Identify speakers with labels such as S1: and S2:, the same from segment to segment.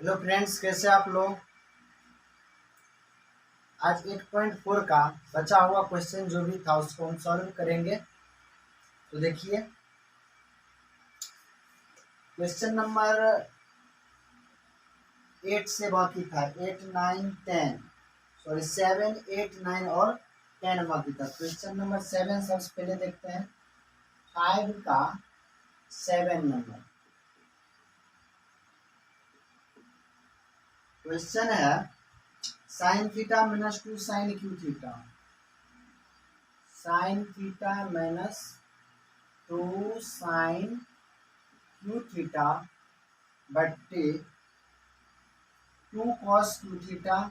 S1: Hello friends, कैसे आप लोग। आज 8.4 का बचा हुआ क्वेश्चन जो भी था उसको हम सॉल्व करेंगे। तो देखिए, क्वेश्चन नंबर 8 से बाकी था। 8, 9, 10, सॉरी 7, 8, 9 और 10 बाकी था। क्वेश्चन नंबर 7 सबसे पहले देखते हैं। 5 का 7 नंबर क्वेश्चन है, sine theta minus 2 sine cube theta. Sine theta minus 2 sine cube theta बट्टे 2 cos cube theta,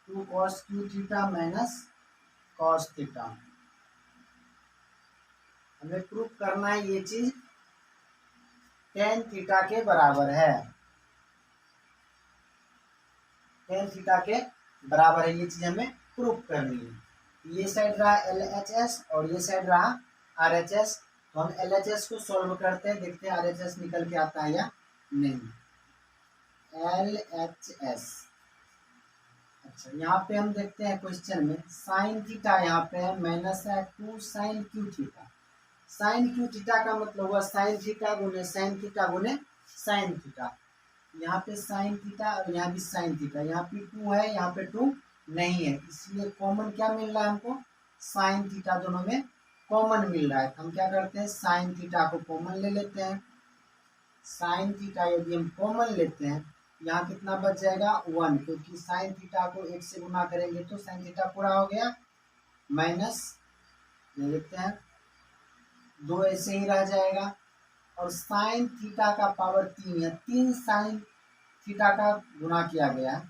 S1: 2 cos cube theta minus cos theta. हमें प्रूफ करना है ये चीज tan थीटा के बराबर है। tan थीटा के बराबर है, ये चीज हमें प्रूफ करनी है। ये साइड रहा LHS और ये साइड रहा RHS। तो हम LHS को सॉल्व करते हैं, देखते हैं RHS निकल के आता है या नहीं। LHS, अच्छा यहाँ पे हम देखते हैं क्वेश्चन में साइन थीटा यहाँ पे है माइनस है 2 sine cube theta. Sine cube theta का मतलब हुआ साइन थीटा गुने साइन थीटा गुने साइन थीटा। यहाँ पे साइन थीटा और यहाँ भी साइन थीटा। यहाँ पे 2 है, यहाँ पे 2 नहीं है, इसलिए कॉमन क्या मिल रहा है हमको, साइन थीटा। दोनों में कॉमन मिल रहा है तो हम क्या करते हैं, साइन थीटा को कॉमन ले लेते हैं। साइन थीटा यदि हम कॉमन लेते हैं, यहाँ कितना बच जाएगा 1, क्योंकि साइन थीटा को 1 से गुना करेंगे तो साइन थीटा पूरा हो गया। माइनस ले लेते हैं, 2 ऐसे ही रह जाएगा। और साइन थीटा का पावर 3 है, 3 साइन थीटा का गुना किया गया,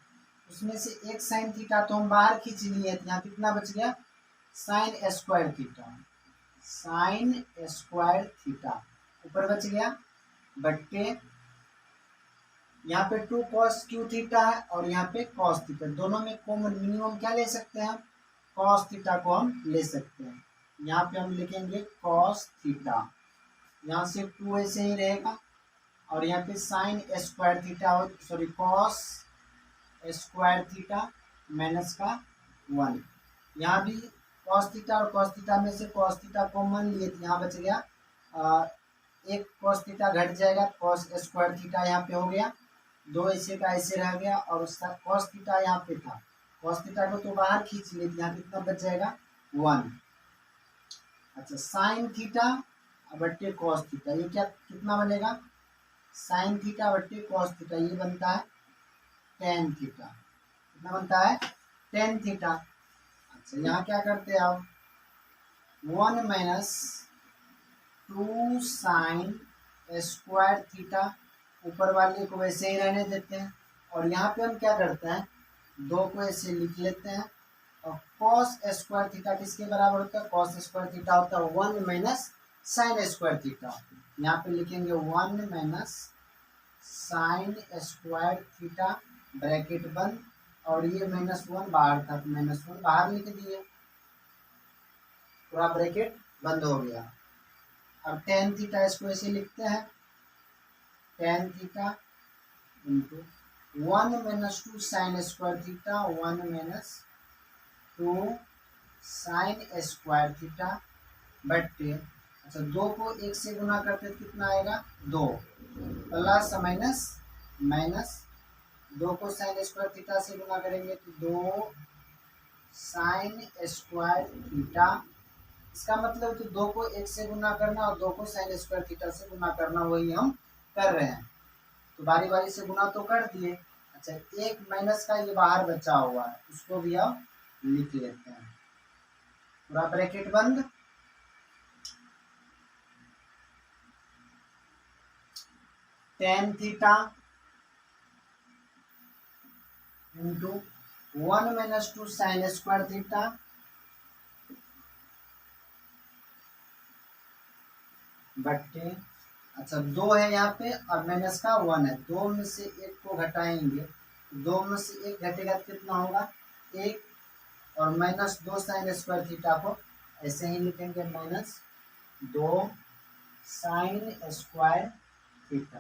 S1: उसमें से एक साइन थीटा तो हम बाहर खींच लिए, यहाँ कितना बच गया, sine square theta. Sine square theta ऊपर बच गया बट्टे यहाँ पे 2 cos क्यू थीटा है और यहाँ पे cos थीटा। दोनों में कॉमन मिनिमम क्या ले सकते हैं, cos थीटा को हम ले सकते हैं। यहाँ पे हम लिखेंगे cos थीटा, यहाँ से 2 ऐसे ही रहेगा और यहाँ पे साइन स्क्वायर थीटा हो, sorry cos square theta minus का 1। यहाँ भी cos थीटा और cos थीटा में से cos थीटा कॉमन लिए तो यहाँ बच गया एक cos थीटा घट जाएगा, cos स्क्वायर थीटा यहाँ पे हो गया, 2 ऐसे का ऐसे रह गया और उसका cos थीटा यहाँ पे था, cos थीटा को तो बाहर खींच लिए, यहाँ कितना बच जाएगा 1। अच्छा, साइन थीटा बट्टे cos थीटा, ये क्या कितना बनेगा, साइन थीटा बट्टे cos थीटा, ये बनता है tan थीटा। कितना बनता है, tan थीटा। अच्छा, यहाँ क्या करते हैं आप, 1 माइनस 2 साइन स्क्वायर थीटा, ऊपर वाले को वैसे ही रहने देते हैं और यहाँ पे हम क्या करते हैं, 2 को ऐसे लिख लेते हैं। और cos स्क्वायर थीटा किसके बराबर होता है, cos स्क्वायर थीटा होता है 1 माइनस साइन स्क्वायर थीटा। यहाँ पे लिखेंगे 1 minus sine square theta bracket बंद, और ये -1 बाहर था तो -1 बाहर लिख दिए, पूरा ब्रैकेट बंद हो गया। अब tan थीटा इसको ऐसे लिखते हैं, tan theta into 1 minus 2 sine square theta, 1 minus 2 sine square theta बट्टे, अच्छा 2 को 1 से गुना करते तो कितना आएगा 2, प्लस माइनस माइनस 2 को साइन स्क्वायर थीटा से गुना करेंगे तो 2 साइन स्क्वायर थीटा। इसका मतलब तो 2 को 1 से गुना करना और 2 को साइन स्क्वायर थीटा से गुना करना, वही हम कर रहे हैं। तो बारी बारी से गुना तो कर दिए। अच्छा, एक माइनस का ये बाहर बचा हुआ है, उसको भी हम लिख लेते हैं, पूरा ब्रैकेट बंद। tan theta into 1 minus 2 sine square theta बट्टे, अच्छा 2 है यहाँ पे और माइनस का 1 है, 2 में से 1 को घटाएंगे, 2 में से 1 घटेगा तो कितना होगा 1, और -2 साइन स्क्वायर थीटा को ऐसे ही लिखेंगे -2 साइन स्क्वायर थीटा।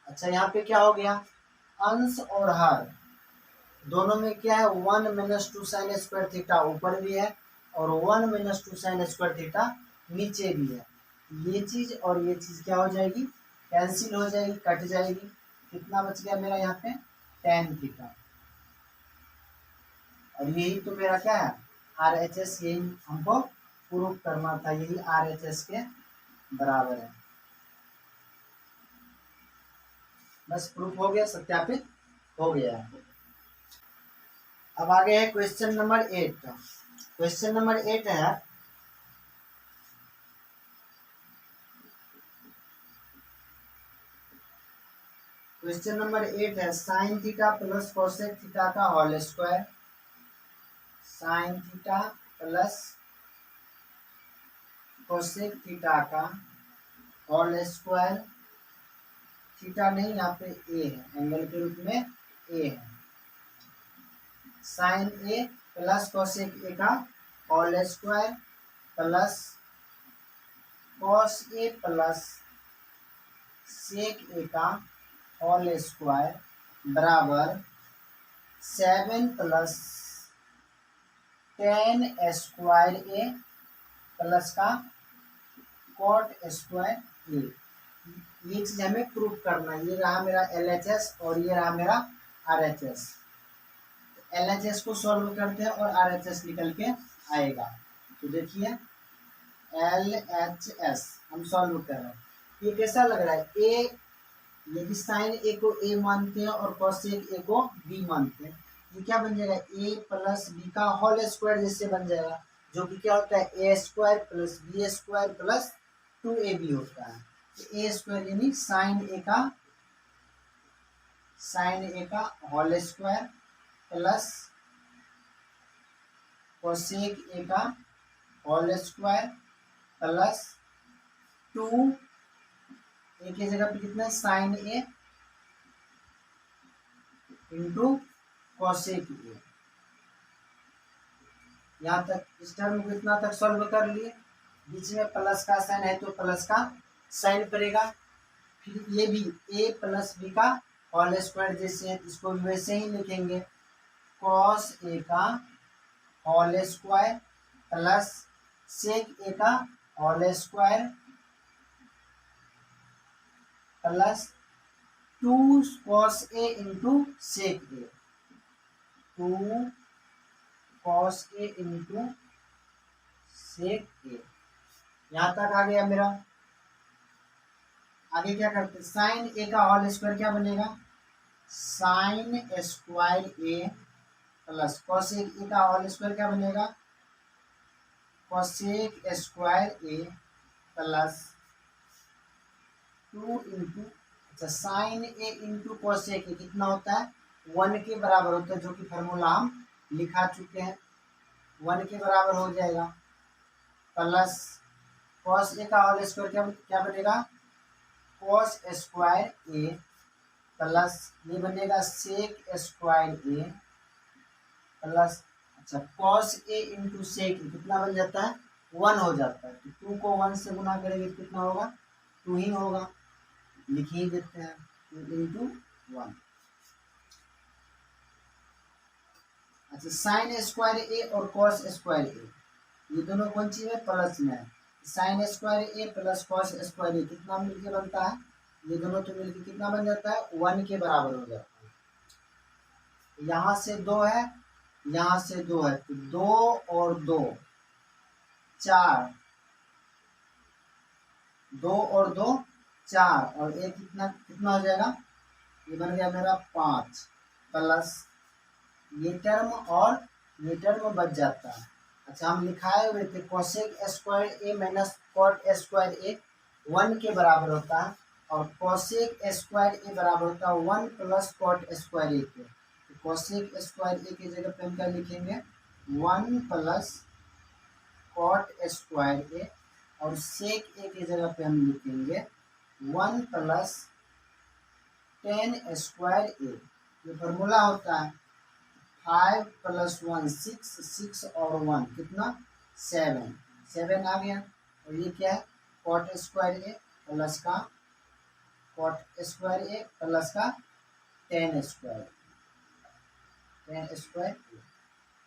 S1: अच्छा यहाँ पे क्या हो गया, अंश और हर दोनों में क्या है, 1 माइनस 2 साइन स्क्वायर थीटा ऊपर भी है और 1 माइनस 2 साइन स्क्वायर थीटा नीचे भी है। ये चीज और ये चीज क्या हो जाएगी, कैंसिल हो जाएगी, कट जाएगी। कितना बच गया मेरा यहाँ पे, tan थीटा। और यही तो मेरा क्या है, RHS, यही हमको प्रूफ करना था, यही RHS के बराबर है। बस प्रूफ हो गया, सत्यापित हो गया। अब आगे है क्वेश्चन नंबर 8। क्वेश्चन नंबर 8 है, क्वेश्चन नंबर 8 है sine theta plus cosec theta का whole square. Sine theta plus cosec theta का होल स्क्वायर। थीटा नहीं, यहाँ पे ए है, एंगल के रूप में ए है। Sine A plus cosec A का whole square plus cos A plus sec A का होल स्क्वायर बराबर 7 plus tan square A plus का कॉट स्क्वायर ए। ये चीज हमें प्रूफ करना है। ये रहा मेरा LHS और ये रहा मेरा RHS। LHS को सॉल्व करते हैं और RHS निकल के आएगा। तो देखिए LHS हम सॉल्व कर रहे हैं। ये कैसा लग रहा है, ए, यदि साइन ए को ए मानते हैं और कोसेक ए को बी मानते हैं, ये क्या बन जाएगा, ए प्लस बी का होल स्क्वायर जैसे बन जाएगा, जो कि क्या होता है A square plus B square plus 2ab होता है। तो ए स्क्वायर यानी साइन ए का whole square plus cosec A का होल स्क्वायर प्लस 2 ए की जगह पे कितना, sine A into cosec A. यहाँ तक इस टर्म को इतना तक सॉल्व कर लिए। बीच में प्लस का साइन है तो प्लस का साइन पड़ेगा। फिर ये भी ए प्लस बी का होल स्क्वायर जैसे है, इसको भी वैसे ही लिखेंगे, कॉस ए का whole square plus sec A का whole square plus 2 cos A into sec A, 2 cos A into sec ए। यहाँ तक आ गया मेरा। आगे क्या करते हैं, साइन ए का होल स्क्वायर क्या बनेगा, sine square A plus cosec A का होल स्क्वायर क्या बनेगा, cosec square A plus 2 into, अच्छा sine A into cosec A कितना होता है, 1 के बराबर होता है, जो कि फॉर्मूला हम लिखा चुके हैं, 1 के बराबर हो जाएगा। प्लस कॉस ए का होल स्क्वायर क्या बनेगा, कॉस स्क्वायर ए प्लस ये बनेगा सेक स्क्वायर ए प्लस, अच्छा कॉस ए इंटू सेक कितना बन जाता है, 1 हो जाता है। तो 2 को 1 से गुना करेंगे तो कितना होगा, 2 ही होगा, लिख ही देते हैं, 2 इंटू 1। अच्छा साइन स्क्वायर ए और कॉस स्क्वायर ए ये दोनों कौन चीज है, प्लस में है। Sign square A plus cos square ए कितना मिलके बनता है, ये दोनों तो मिलके कितना बन जाता है, 1 के बराबर हो जाता है। यहाँ से 2 है, यहाँ से 2 है, तो 2 और 2 4, 2 और 2 4 और एक कितना कितना हो जाएगा, ये बन गया मेरा 5 प्लस ये टर्म और ये टर्म बच जाता है। अच्छा हम लिखाए हुए थे कोसेक स्क्वायर ए माइनस कॉट स्क्वायर ए 1 के बराबर होता है और कोसेक स्क्वायर ए बराबर होता है 1 प्लस कॉट स्क्वायर ए के। तो कोसेक स्क्वायर ए की जगह पे हम क्या लिखेंगे, 1 प्लस कॉट स्क्वायर ए और सेक ए की जगह पे हम लिखेंगे 1 प्लस tan स्क्वायर ए। ये फॉर्मूला होता है 5 प्लस 1 6, 6 और 1 कितना 7, 7 आ गया। और ये क्या है, कॉट स्क्वायर ए प्लस का कॉट स्क्वायर ए प्लस का टेन स्क्वायर ए,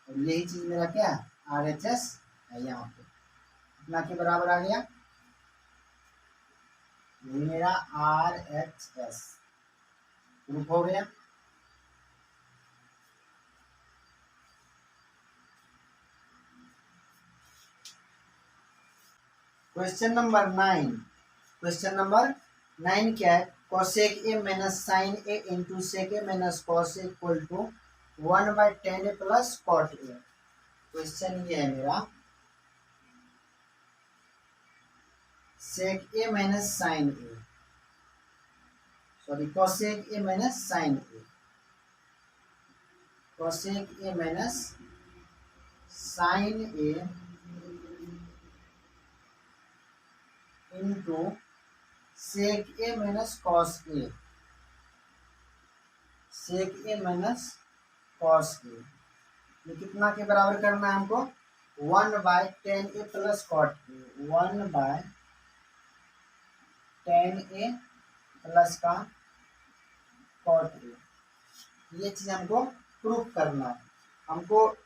S1: और यही चीज मेरा क्या है, RHS है यहाँ पे, कितना के बराबर आ गया, ये मेरा RHS प्रूफ हो गया। क्वेश्चन नंबर 9, क्वेश्चन नंबर 9 क्या है, cosec A minus sine A into sec A minus cos A equal to 1/10 plus cot A. Question ये है मेरा, sec A minus sine A, sorry cosec A minus sine A, cosec A minus sine A into sec A minus cos A, sec A minus cos A, ये कितना के बराबर करना है हमको, 1/10 A plus cot A, 1/10 A plus का cot ए, ये चीज हमको प्रूफ करना है। हमको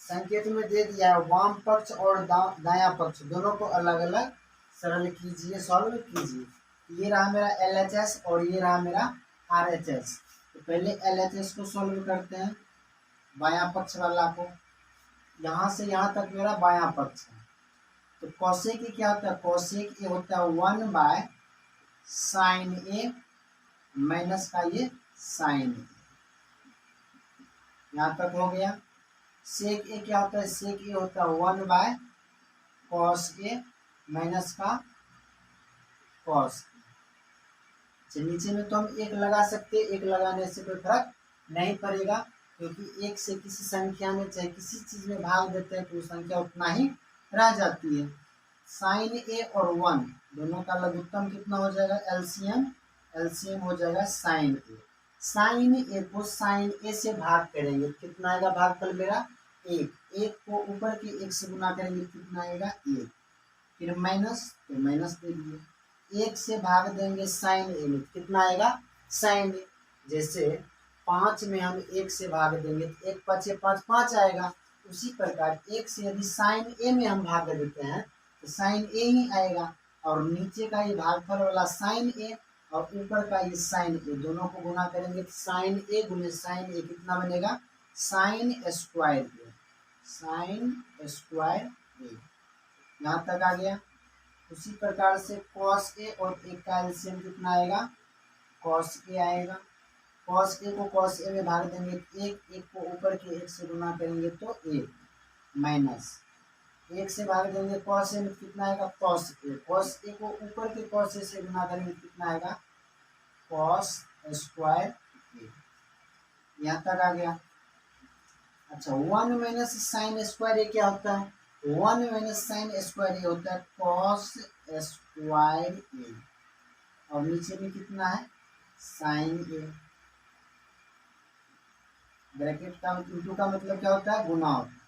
S1: संकेत में दे दिया है वाम पक्ष और दायां पक्ष दोनों को अलग अलग सरल कीजिए, सॉल्व कीजिए। ये रहा मेरा LHS और ये रहा मेरा RHS। तो पहले LHS को सॉल्व करते हैं, बायां पक्ष वाला को, यहाँ से यहाँ तक मेरा बायां पक्ष है। तो कोसेक ए क्या होता है, कोसेक ए होता है 1/sin ए माइनस का ये साइन ए, यहाँ तक हो गया। सेक ए क्या होता है, सेक ए होता है 1/cos ए माइनस का कॉस। नीचे में तो हम एक लगा सकते हैं, एक लगाने से कोई फर्क नहीं पड़ेगा, क्योंकि एक से किसी संख्या में चाहे किसी चीज में भाग देते हैं तो वो संख्या उतना ही रह जाती है। साइन ए और 1 दोनों का लघुत्तम कितना हो जाएगा, एलसीएम हो जाएगा साइन ए। साइन ए को साइन ए से भाग करेंगे, कितना आएगा भागफल मेरा, एक को ऊपर के एक से गुना करेंगे, कितना आएगा, एक। फिर माइनस, तो माइनस दे दिए, एक से भाग देंगे साइन ए में, कितना आएगा, साइन ए। जैसे 5 में हम एक से भाग देंगे तो 1 5 5 5 आएगा। उसी प्रकार एक से यदि साइन ए में हम भाग देते हैं तो साइन ए ही आएगा, और नीचे का ये भागफल वाला साइन ए और ऊपर का ये साइन ए, दोनों को गुना करेंगे तो साइन ए गुने साइन ए कितना बनेगा, साइन स्क्वायर ए, साइन स्क्वायर ए, यहाँ तक आ गया। उसी प्रकार से कॉस ए और एक का एलसीएम कितना आएगा, कॉस ए आएगा। कॉस ए को कॉस ए में भाग देंगे, एक को ऊपर के एक से गुना करेंगे तो एक, माइनस एक से भाग देंगे कॉस ए में, कितना आएगा, कॉस ए। कॉस ए को ऊपर के कॉस ए से गुना करेंगे, कितना आएगा, कॉस स्क्वायर ए, यहाँ तक आ गया। अच्छा 1 माइनस साइन स्क्वायर ए क्या होता है, 1 माइनस साइन स्क्वायर ए होता है कॉस स्क्वायर ए, और नीचे में कितना है, साइन ए। ब्रैकेट का इंटू का मतलब क्या होता है, गुना होता है।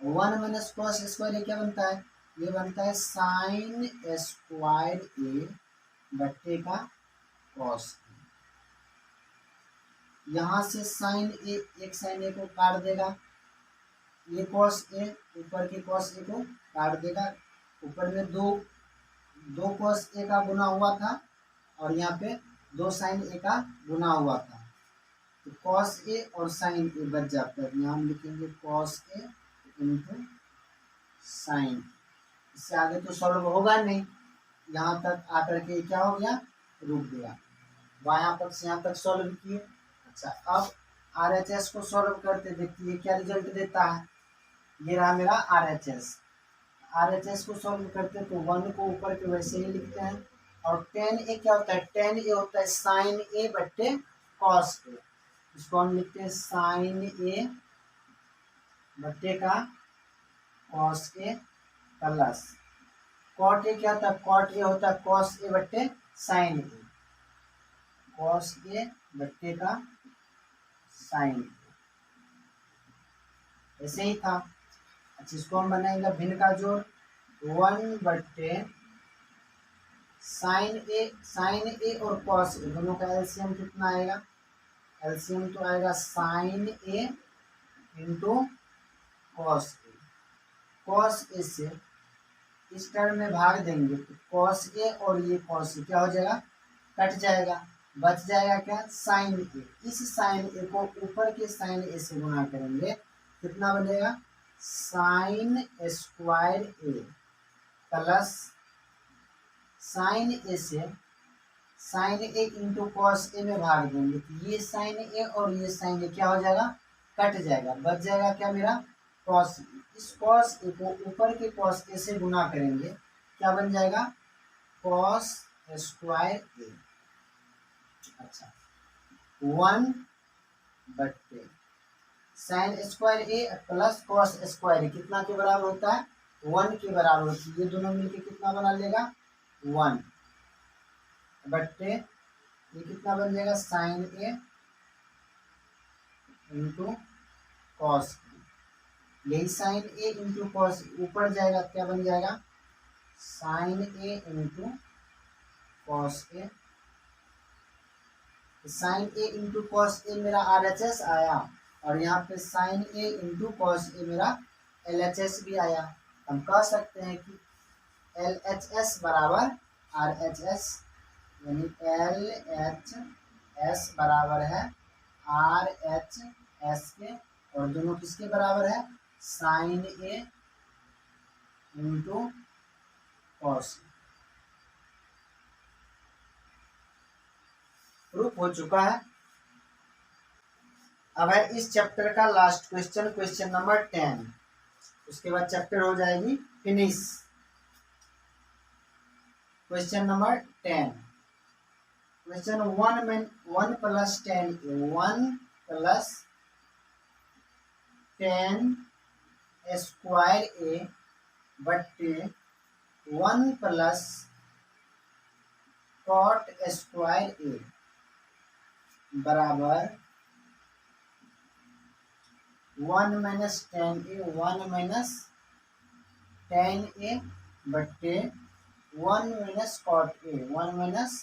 S1: 1 माइनस कॉस स्क्वायर ए क्या बनता है, ये बनता है साइन स्क्वायर ए बट्टे का कॉस। यहाँ से साइन ए, एक साइन ए को काट देगा, ये कॉस ए ऊपर के कॉस ए को काट देगा, ऊपर में दो कॉस ए का गुना हुआ था और यहाँ पे 2 साइन ए का गुना हुआ था, तो कॉस ए और साइन ए बच जाता है। यहाँ हम लिखेंगे कॉस ए इंटू साइन, इससे आगे तो सॉल्व होगा नहीं, यहाँ तक आकर के क्या हो गया, रुक गया। बायां पक्ष यहाँ तक सॉल्व किए। अच्छा अब RHS को सॉल्व करते, देखिए क्या रिजल्ट देता है। ये रहा मेरा RHS को सॉल्व करते तो 1 को ऊपर के वैसे ही लिखते हैं, और tan ए क्या होता है, tan ए होता है साइन ए बट्टे कॉस ए, इसको हम लिखते हैं साइन ए बट्टे का cos A plus cot A क्या होता है, कॉट ए होता है कॉस ए बट्टे साइन ए, कॉस ए बट्टे का साइन, ऐसे ही था। अच्छा इसको हम बनाएंगे भिन्न का जोड़, 1/10 साइन ए और कॉस ए दोनों का एलसीएम कितना आएगा? एलसीएम तो आएगा sign A into cos A. Cos A से इस टर्म में भाग देंगे तो कॉस ए और ये कॉस ए क्या हो जाएगा? कट जाएगा। बच जाएगा क्या? साइन ए। इस साइन ए को ऊपर के साइन ए से गुणा करेंगे, कितना बनेगा? Sine square A plus sign ए से sign A into cos A में भाग देंगे तो ये साइन ए और ये साइन ए क्या हो जाएगा? कट जाएगा। बच जाएगा क्या मेरा? Cos A. इस कॉस ए को ऊपर के कॉस ए से गुना करेंगे, क्या बन जाएगा? कॉस स्क्वायर ए। अच्छा, 1/, sign square A plus cos square ए कितना के बराबर होता है? 1 के बराबर होती है। ये दोनों मिलके कितना बना लेगा? 1/, ये कितना बन जाएगा? Sign A into cos A. यही साइन ए इंटू कॉस ऊपर जाएगा, क्या बन जाएगा? Sign A into cos A. Sign A into cos A मेरा RHS आया और यहाँ पे sign A into cos A मेरा LHS भी आया। हम कह सकते हैं कि LHS बराबर RHS, यानी LHS बराबर है RHS के, और दोनों किसके बराबर है? Sine A into cos A. Proof हो चुका है। अब है इस चैप्टर का लास्ट क्वेश्चन, क्वेश्चन नंबर 10। उसके बाद चैप्टर हो जाएगी फिनिश। क्वेश्चन नंबर 10, क्वेश्चन 1 में 1 + 10 1 + 10 स्क्वायर ए बट्टे 1 + कॉट स्क्वायर ए बराबर 1 - 10a 1 - 10a बट्टे 1 - कॉट ए 1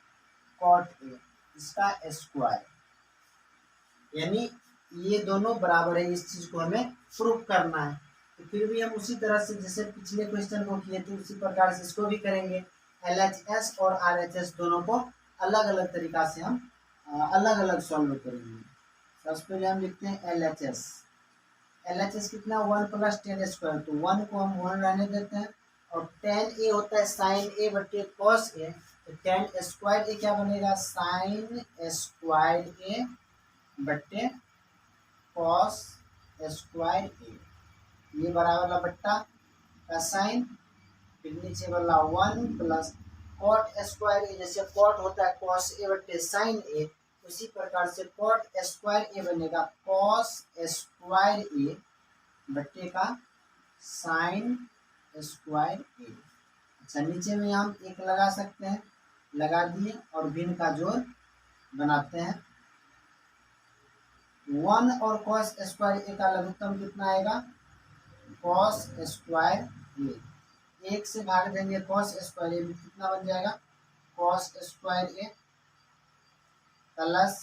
S1: - कॉट ए, इसका स्क्वायर। यानी ये दोनों बराबर है। इस चीज को हमें प्रूफ करना है। तो फिर भी हम उसी तरह से जैसे पिछले क्वेश्चन को किए थे उसी प्रकार से इसको भी करेंगे। LHS और RHS दोनों को अलग अलग तरीका से हम अलग अलग सॉल्व करेंगे। सबसे पहले हम लिखते हैं LHS। LHS कितना? 1 + 10 स्क्वायर, तो 1 को हम 1 रहने देते हैं और 10a होता है साइन ए बट्टे कॉस ए, तो 10 स्क्वायर ए क्या बनेगा? साइन स्क्वायर ए बट्टे कॉस स्क्वायर ए। ये बराबर वाला बट्टा का साइन, फिर नीचे वाला 1 + कॉट स्क्वायर ए। जैसे कॉट होता है कॉस ए बट्टे साइन ए, उसी प्रकार से कॉट स्क्वायर ए बनेगा कॉस स्क्वायर ए बट्टे का साइन स्क्वायर ए। अच्छा, नीचे में हम एक लगा सकते हैं, लगा दिए और भिन्न का जोड़ बनाते हैं। 1 और कॉस स्क्वायर ए का लघुत्तम कितना आएगा? कॉस स्क्वायर ए। 1 से भाग देंगे कॉस स्क्वायर ए, कितना बन जाएगा? Cos square A plus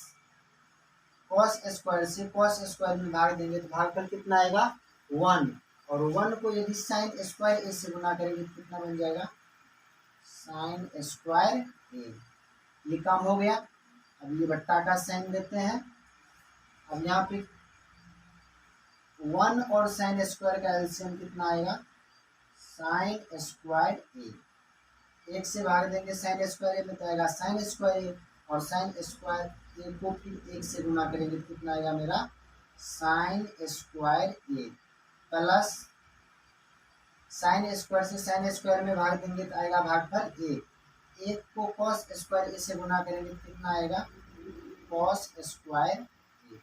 S1: cos square से कॉस स्क्वायर में भाग देंगे तो भागफल कितना आएगा? 1, और 1 को यदि साइन स्क्वायर ए से गुना करेंगे तो कितना बन जाएगा? Sign square A. ये काम हो गया। अब ये बट्टा का साइन देते हैं। अब यहाँ पे 1 और साइन स्क्वायर का एलसीएम कितना आएगा? साइन स्क्वायर ए। 1 से भाग देंगे साइन स्क्वायर ए में तो आएगा साइन स्क्वायर ए, और साइन स्क्वायर ए को फिर 1 से गुना करेंगे तो कितना आएगा मेरा? Sign square A plus sine square से साइन स्क्वायर में भाग देंगे तो आएगा भागफल 1। 1 को कॉस स्क्वायर ए से गुना करेंगे तो कितना आएगा? कॉस स्क्वायर ए।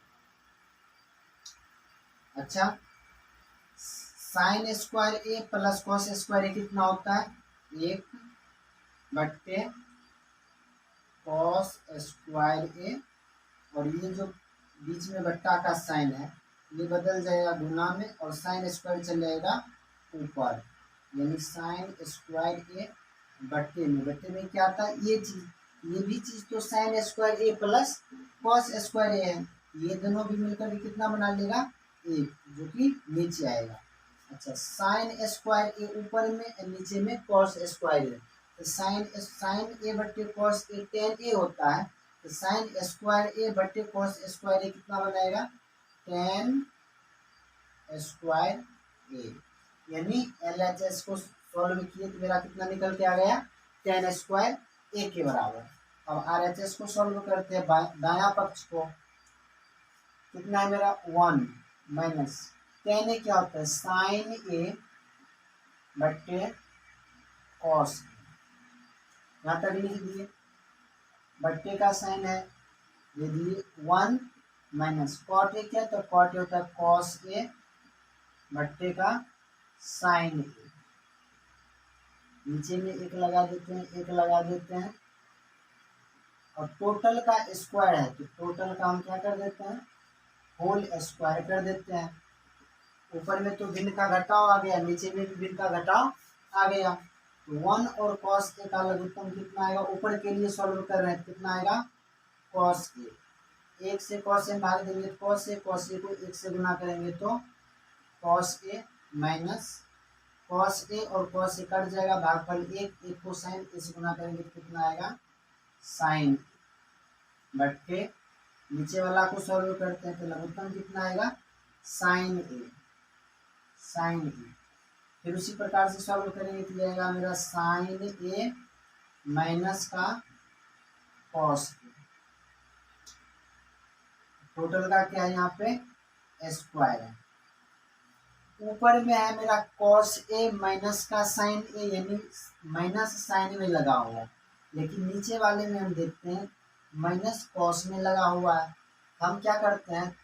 S1: अच्छा, sign square A plus cos square ए कितना होता है? 1 बट्टे कॉस स्क्वायर ए, और ये जो बीच में बट्टा का साइन है ये बदल जाएगा गुना में, और साइन स्क्वायर चल जाएगा ऊपर, यानी साइन स्क्वायर ए बट्टे में क्या आता है, ये चीज, ये भी चीज तो sign square A plus cos square ए है, ये दोनों भी मिलकर के कितना बना लेगा, एक, जो कि नीचे आएगा। अच्छा, साइन स्क्वायर ए ऊपर में, नीचे में कॉस स्क्वायर ए, तो साइन ए बट्टे कॉस ए टेन ए होता है, तो साइन स्क्वायर ए बट्टे कॉस स्क्वायर ए कितना बनाएगा, टेन स्क्वायर ए, यानी LHS को सॉल्व किए तो मेरा कितना निकल के आ गया, टेन स्क्वायर ए के बराबर। अब RHS को सॉल्व करते हैं, दाया पक्ष को, कितना है मेरा, 1 माइनस टेन ए क्या होता है, साइन ए बट्टे कॉस, यहाँ तक लिख दिए, बट्टे का साइन है, ये दिए 1 माइनस कॉट ए, क्या तो कॉट ए होता है कॉस ए बट्टे का साइन ए, नीचे में एक लगा देते हैं, एक लगा देते हैं, और टोटल का स्क्वायर है तो टोटल का हम क्या कर देते हैं, होल स्क्वायर कर देते हैं। ऊपर में तो भिन्न का घटाव आ गया, नीचे में भी भिन्न का घटाव आ गया, तो 1 और कॉस ए का लघुत्तम कितना आएगा, ऊपर के लिए सॉल्व कर रहे हैं, कितना आएगा, कॉस ए, एक से कॉस ए भाग देंगे तो कॉस ए को एक से गुना करेंगे तो कॉस ए माइनस कॉस ए और कॉस ए कट जाएगा, भागफल एक, एक को साइन ए से गुना करेंगे तो कितना आएगा, साइन बट्टे नीचे वाला को सॉल्व करते हैं तो लघुत्तम कितना आएगा, साइन ए, फिर उसी प्रकार से सॉल्व करेंगे तो जाएगा मेरा साइन ए माइनस का कॉस ए, टोटल का क्या है यहाँ पे स्क्वायर है, ऊपर में है मेरा कॉस ए माइनस का साइन ए, यानी माइनस साइन में लगा हुआ है, लेकिन नीचे वाले में हम देखते हैं माइनस कॉस में लगा हुआ है। हम क्या करते हैं,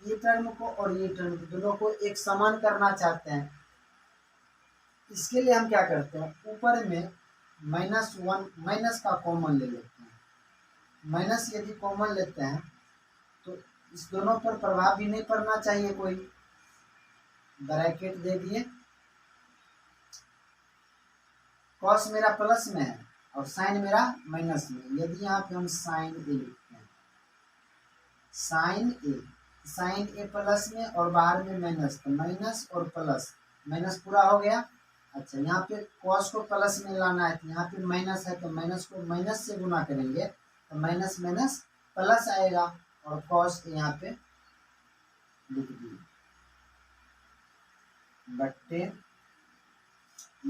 S1: ये टर्म को और ये टर्म को दोनों को एक समान करना चाहते हैं, इसके लिए हम क्या करते हैं, ऊपर में -1 माइनस का कॉमन ले लेते हैं, माइनस यदि कॉमन लेते हैं तो इस दोनों पर प्रभाव भी नहीं पड़ना चाहिए कोई, ब्रैकेट दे दिए, कॉस मेरा प्लस में है और साइन मेरा माइनस में, यदि यहाँ पे हम साइन ए लिखते हैं, साइन ए प्लस में और बाहर में माइनस, तो माइनस और प्लस, माइनस पूरा हो गया। अच्छा, यहाँ पे कॉस को प्लस में लाना है तो यहाँ पे माइनस है तो माइनस को माइनस से गुना करेंगे तो माइनस माइनस प्लस आएगा, और कॉस यहाँ पे लिख दिए बट्टे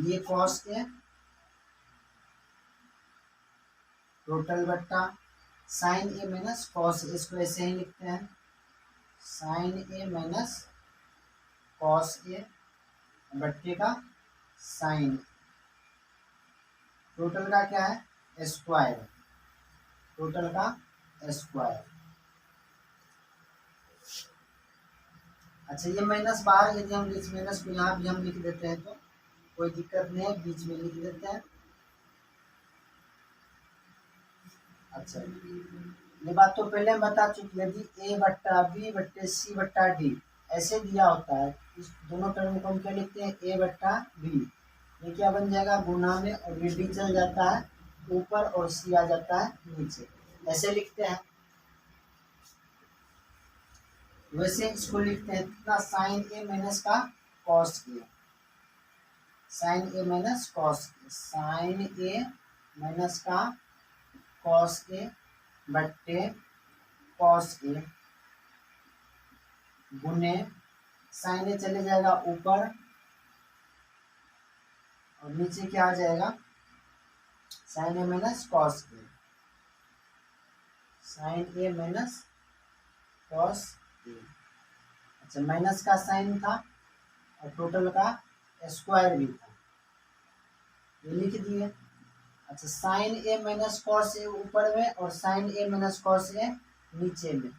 S1: ये कॉस ए टोटल बट्टा साइन ए माइनस कॉस, इसको ऐसे ही लिखते हैं, साइन ए माइनस कॉस ए बट्टे का साइन, टोटल का क्या है, स्क्वायर, टोटल का स्क्वायर। अच्छा, ये माइनस बाहर, यदि हम इस माइनस को यहाँ भी हम लिख देते हैं तो कोई दिक्कत नहीं है, बीच में लिख देते हैं। अच्छा, ये बात तो पहले हम बता चुके, यदि ए बट्टा बी बट्टे सी बट्टा डी ऐसे दिया होता है, इस दोनों टर्म को हम क्या लिखते हैं, ए बट्टा बी, ये क्या बन जाएगा, गुना में, और ये डी चल जाता है ऊपर और सी आ जाता है नीचे, ऐसे लिखते हैं। वैसे इसको लिखते हैं कितना, साइन ए माइनस का कॉस ए, साइन ए माइनस कॉस ए, साइन ए माइनस का कॉस ए बट्टे कॉस ए गुने साइन ए चले जाएगा ऊपर और नीचे क्या आ जाएगा, साइन ए माइनस कॉस ए, साइन ए माइनस कॉस ए। अच्छा, माइनस का साइन था और टोटल का स्क्वायर भी था, ये लिख दिए। अच्छा, साइन ए माइनस कॉस ए ऊपर में और साइन ए माइनस कॉस ए नीचे में,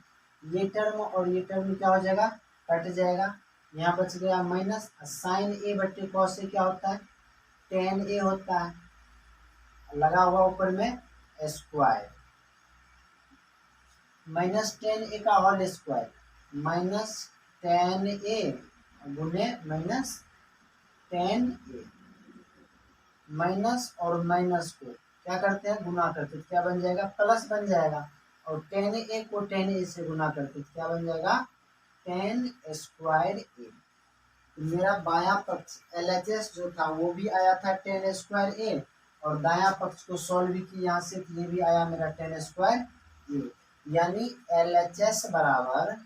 S1: ये टर्म और ये टर्म क्या हो जाएगा, कट जाएगा, यहाँ बच गया माइनस, साइन ए बट्टे कॉस ए क्या होता है, टेन ए होता है, लगा हुआ ऊपर में स्क्वायर, माइनस टेन ए का होल स्क्वायर, माइनस टेन ए गुने माइनस टेन ए, माइनस और माइनस को क्या करते हैं, गुना करते हैं, क्या बन जाएगा, प्लस बन जाएगा। और टेन ए को टेन ए से गुना करते हैं, क्या बन जाएगा, टेन स्क्वायर ए। मेरा बायां पक्ष LHS जो था वो भी आया था टेन स्क्वायर ए, और दायां पक्ष को सॉल्व भी किया यहाँ से, ये भी आया मेरा टेन स्क्वायर ए। यानी LHS बराबर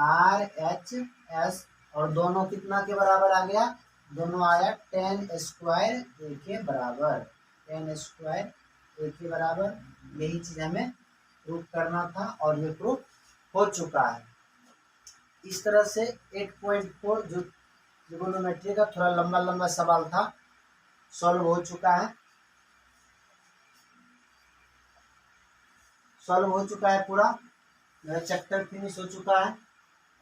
S1: RHS, और दोनों कितना के बराबर आ गया, दोनों आया टेन स्क्वायर ए के बराबर, टेन स्क्वायर ए के बराबर। यही चीज हमें प्रूफ करना था और ये प्रूफ हो चुका है। इस तरह से 8.4 जो ट्रिगोनोमेट्री का थोड़ा लंबा लंबा सवाल था, सॉल्व हो चुका है, पूरा मेरा चैप्टर फिनिश हो चुका है।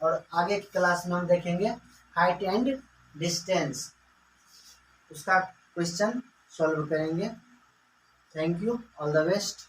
S1: और आगे की क्लास में हम देखेंगे हाइट एंड डिस्टेंस, उसका क्वेश्चन सॉल्व करेंगे। Thank you, all the best.